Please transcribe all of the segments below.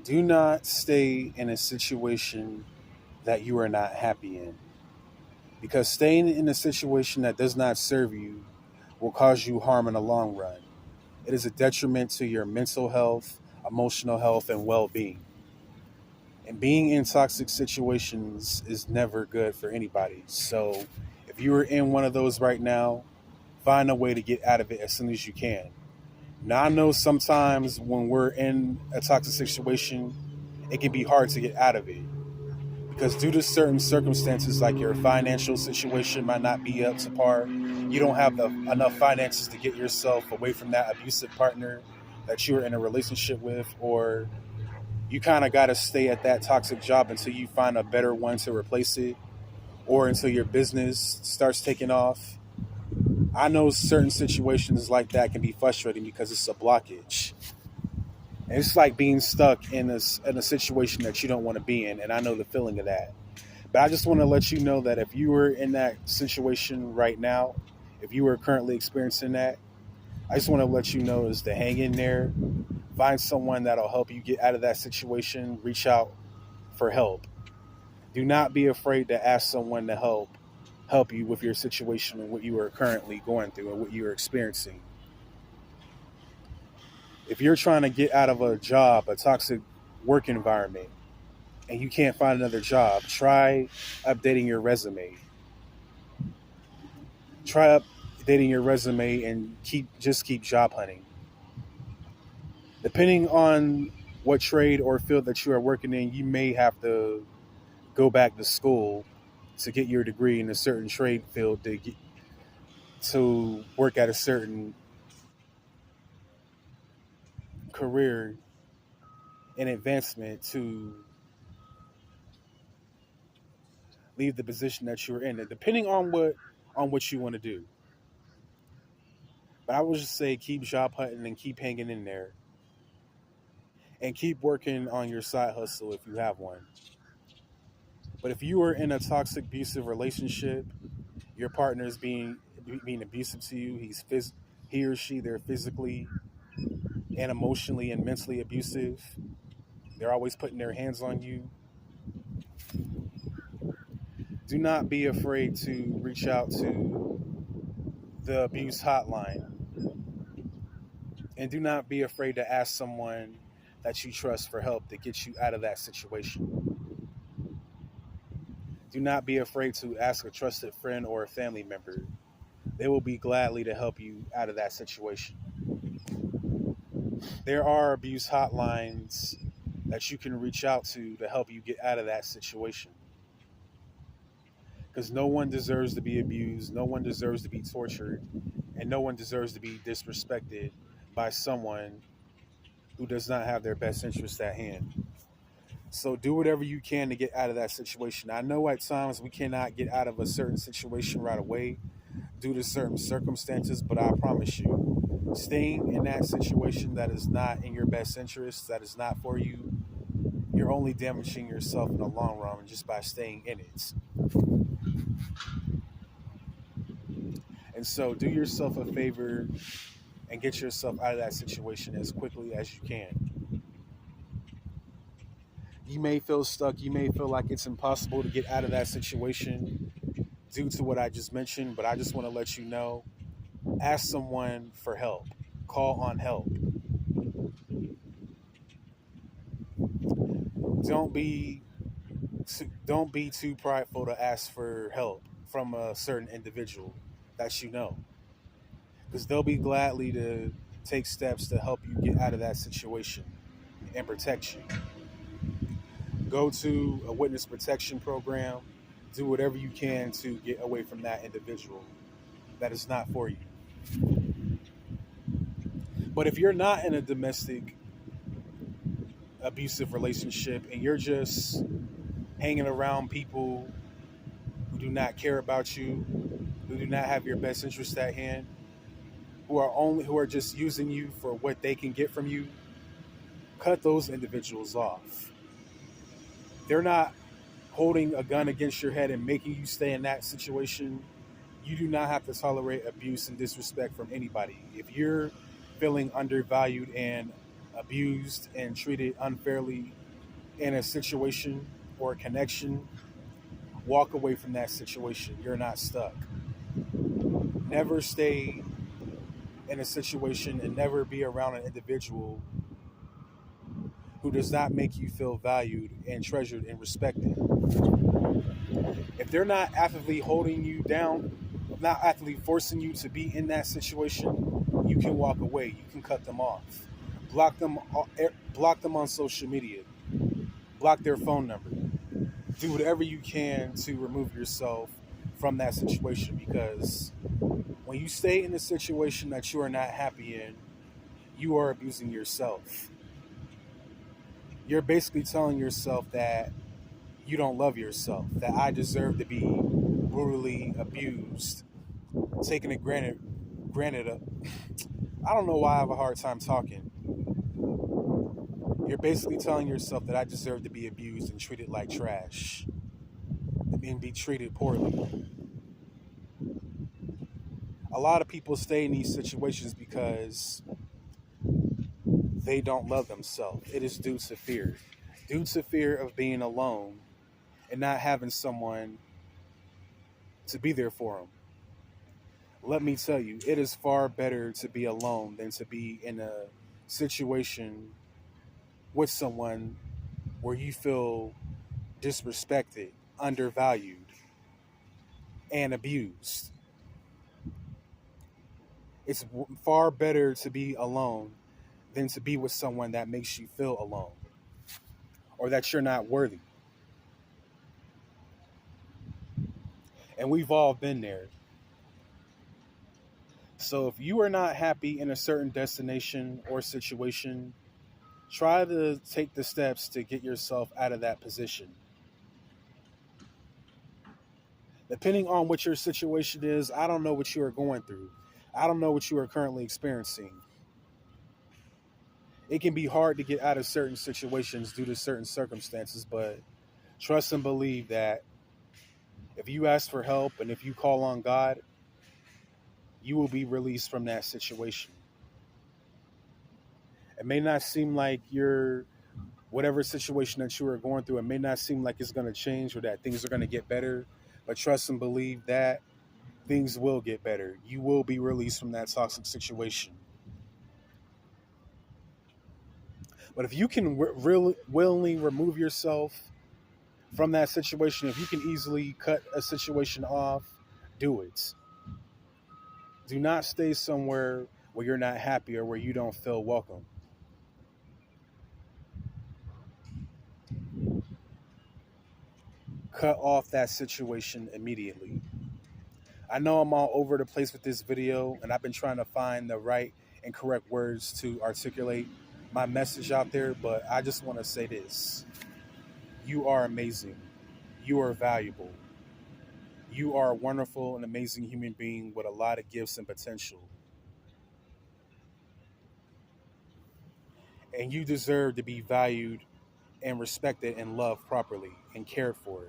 Do not stay in a situation that you are not happy in, because staying in a situation that does not serve you will cause you harm in the long run. It is a detriment to your mental health, emotional health, and well being. And being in toxic situations is never good for anybody. So if you are in one of those right now, find a way to get out of it as soon as you can. Now, I know sometimes when we're in a toxic situation, it can be hard to get out of it because due to certain circumstances, like your financial situation might not be up to par, you don't have enough finances to get yourself away from that abusive partner that you're in a relationship with, or you kind of got to stay at that toxic job until you find a better one to replace it, or until your business starts taking off. I know certain situations like that can be frustrating because it's a blockage. And it's like being stuck in a situation that you don't want to be in. And I know the feeling of that. But I just want to let you know that if you were in that situation right now, if you were currently experiencing that, I just want to let you know is to hang in there, find someone that'll help you get out of that situation, reach out for help. Do not be afraid to ask someone to help you with your situation and what you are currently going through and what you are experiencing. If you're trying to get out of a job, a toxic work environment, and you can't find another job, try updating your resume. Try updating your resume and keep job hunting. Depending on what trade or field that you are working in, you may have to go back to school to get your degree in a certain trade field to work at a certain career and advancement to leave the position that you're in. Depending on what you want to do. But I would just say keep job hunting and keep hanging in there and keep working on your side hustle if you have one. But if you are in a toxic, abusive relationship, your partner is being abusive to you. He or she they're physically and emotionally and mentally abusive. They're always putting their hands on you. Do not be afraid to reach out to the abuse hotline, and do not be afraid to ask someone that you trust for help to get you out of that situation. Do not be afraid to ask a trusted friend or a family member. They will be gladly to help you out of that situation. There are abuse hotlines that you can reach out to help you get out of that situation. Because no one deserves to be abused, no one deserves to be tortured, and no one deserves to be disrespected by someone who does not have their best interest at hand. So do whatever you can to get out of that situation. I know at times we cannot get out of a certain situation right away due to certain circumstances, but I promise you, staying in that situation that is not in your best interest, that is not for you, you're only damaging yourself in the long run just by staying in it. And so do yourself a favor and get yourself out of that situation as quickly as you can. You may feel stuck, you may feel like it's impossible to get out of that situation due to what I just mentioned, but I just want to let you know, ask someone for help. Call on help. Don't be don't be too prideful to ask for help from a certain individual that you know, because they'll be gladly to take steps to help you get out of that situation and protect you. Go to a witness protection program. Do whatever you can to get away from that individual that is not for you. But if you're not in a domestic abusive relationship and you're just hanging around people who do not care about you, who do not have your best interest at hand, who are just using you for what they can get from you, cut those individuals off. They're not holding a gun against your head and making you stay in that situation. You do not have to tolerate abuse and disrespect from anybody. If you're feeling undervalued and abused and treated unfairly in a situation or a connection, walk away from that situation. You're not stuck. Never stay in a situation and never be around an individual who does not make you feel valued and treasured and respected. If they're not actively holding you down, not actively forcing you to be in that situation, you can walk away. You can cut them off. Block them. Block them on social media. Block their phone number. Do whatever you can to remove yourself from that situation, because when you stay in a situation that you are not happy in, you are abusing yourself. You're basically telling yourself that you don't love yourself, that I deserve to be brutally abused, taken it granted. I don't know why I have a hard time talking. You're basically telling yourself that I deserve to be abused and treated like trash and be treated poorly. A lot of people stay in these situations because they don't love themselves. It is due to fear of being alone and not having someone to be there for them. Let me tell you, it is far better to be alone than to be in a situation with someone where you feel disrespected, undervalued, and abused. It's far better to be alone than to be with someone that makes you feel alone or that you're not worthy. And we've all been there. So if you are not happy in a certain destination or situation, try to take the steps to get yourself out of that position. Depending on what your situation is, I don't know what you are going through. I don't know what you are currently experiencing. It can be hard to get out of certain situations due to certain circumstances, but trust and believe that if you ask for help and if you call on God, you will be released from that situation. It may not seem like whatever situation that you are going through, it may not seem like it's going to change or that things are going to get better, but trust and believe that things will get better. You will be released from that toxic situation. But if you can really willingly remove yourself from that situation, if you can easily cut a situation off, do it. Do not stay somewhere where you're not happy or where you don't feel welcome. Cut off that situation immediately. I know I'm all over the place with this video, and I've been trying to find the right and correct words to articulate my message out there, but I just want to say this. You are amazing. You are valuable. You are a wonderful and amazing human being with a lot of gifts and potential. And you deserve to be valued and respected and loved properly and cared for.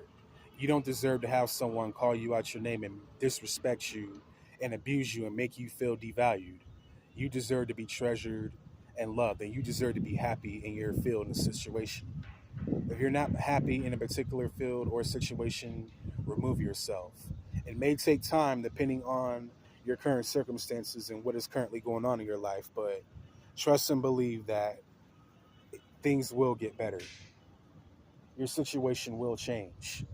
You don't deserve to have someone call you out your name and disrespect you and abuse you and make you feel devalued. You deserve to be treasured and loved, and you deserve to be happy in your field and situation. If you're not happy in a particular field or situation, remove yourself. It may take time depending on your current circumstances and what is currently going on in your life, but trust and believe that things will get better. Your situation will change.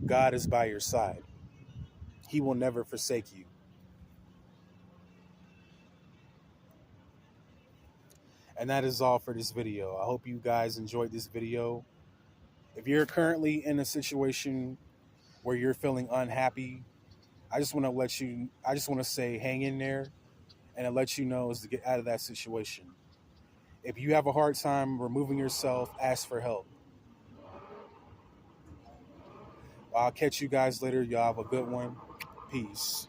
God is by your side. He will never forsake you. And that is all for this video. I hope you guys enjoyed this video. If you're currently in a situation where you're feeling unhappy, I just want to say hang in there, and to let you know is to get out of that situation. If you have a hard time removing yourself, ask for help. I'll catch you guys later. Y'all have a good one. Peace.